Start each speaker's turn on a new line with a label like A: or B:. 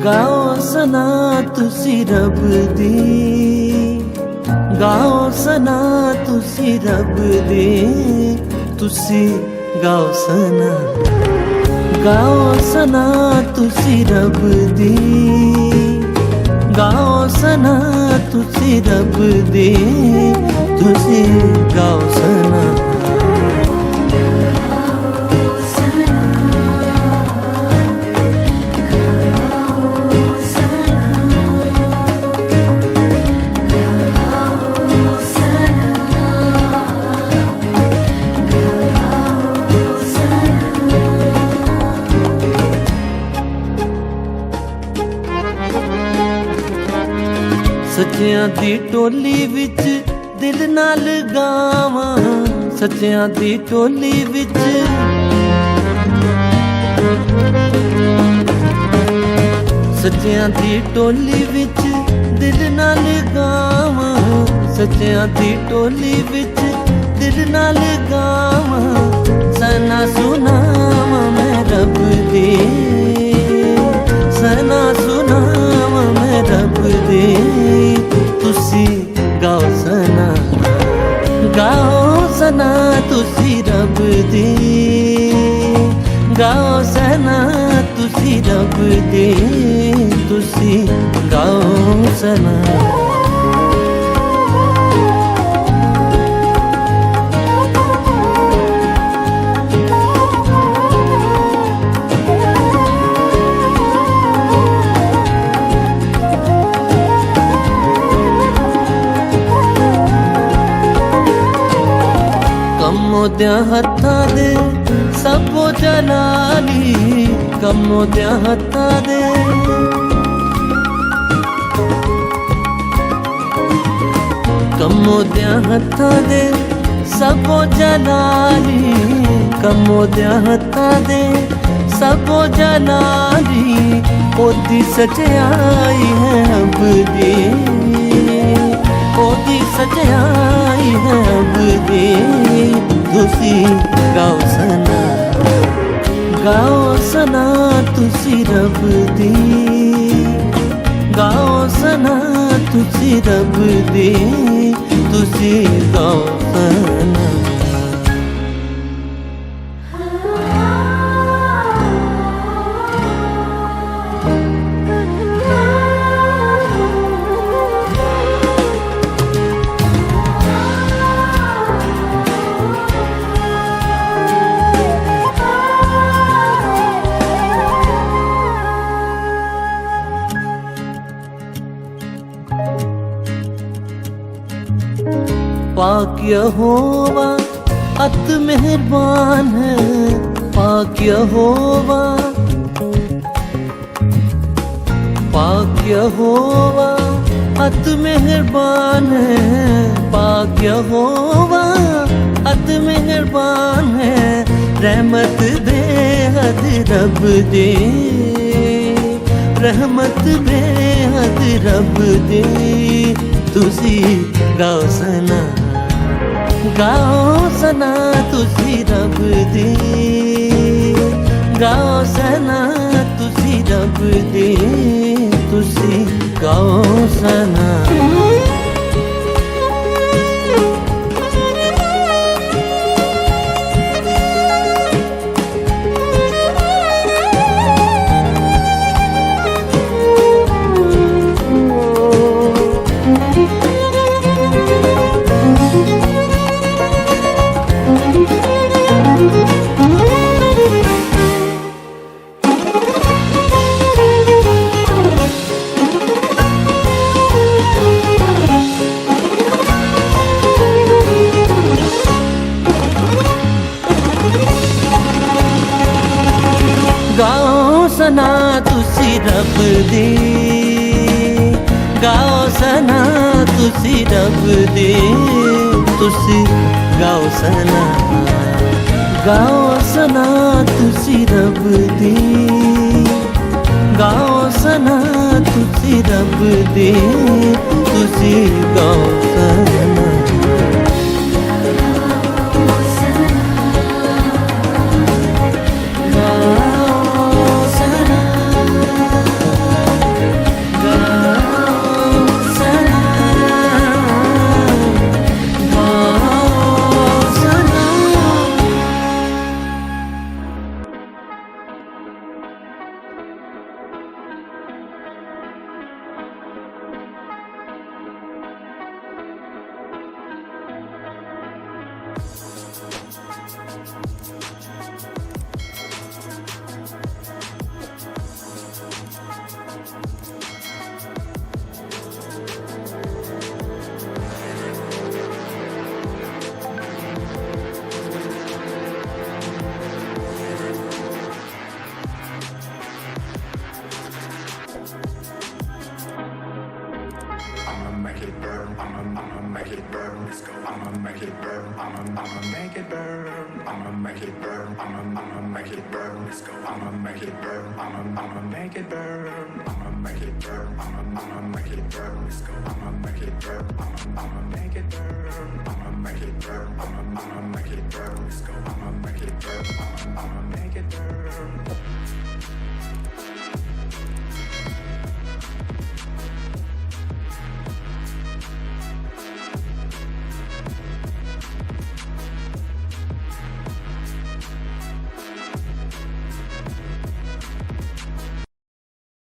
A: गाओ सना तुसी रब दी, गाओ सना तुसी रब दी, तुसी गाओ सना, गाओ सना तुसी रब दी, गाओ सना तुसी रब दी, तुसी गाओ सना। सच्चियां दी टोली विच दिल नाल गावां, सच्चियां दी टोली विच, सच्चियां दी टोली विच दिल नाल गावां, सच्चियां दी टोली विच दिल नाल गावां, सना सुनावां मैं रब दी, सना सुनावां मैं रब दी, तुसी गाओ सना, गाओ सना तुसी रब दी, गाओ सना तुसी रब दी, तुसी गाओ सना। कमोद्या हत्था दे सबो जलाली, कमोद्या हत्था दे, कमोद्या हत्था दे सबो जलाली, कमोद्या हत्था दे सबो जलाली, ओदी सच्चाई है अब दी, ओदी सच्चाई है अब दी, तुसी गाओ सना, गाओ सना तुसी रब दी, गाओ सना तुसी रब दी, तुसी गाओ सना। पाक यहोवा अत मेहरबान है, पाक यहोवा, पाक यहोवा अत मेहरबान है, पाक यहोवा अत मेहरबान है, रहमत बेहद रब दे, रहमत बेहद रब दे, तुसी गाओ सना, गाओ सना तुसी रब दी, गाओ सना तुसी रब दी, तुसी गाओ सना। गाओ सना तुसी रब दी, गाओ सना तुसी रब दी, तुसी गाओ सना, गाओ सना तुसी रब दी, गाओ सना तुसी रब दी, तुसी गाओ सना।
B: burn. I'ma make it burn. Let's go. I'ma make it burn. I'ma make it burn. I'ma make it burn. I'ma make it burn. Let's go. I'ma make it burn. I'ma make it burn. I'ma make it burn. I'ma make it burn. Let's go. I'ma make it burn. I'ma make it burn. I'ma make it burn. I'ma make it burn. Let's go. I'ma make it burn. I'ma make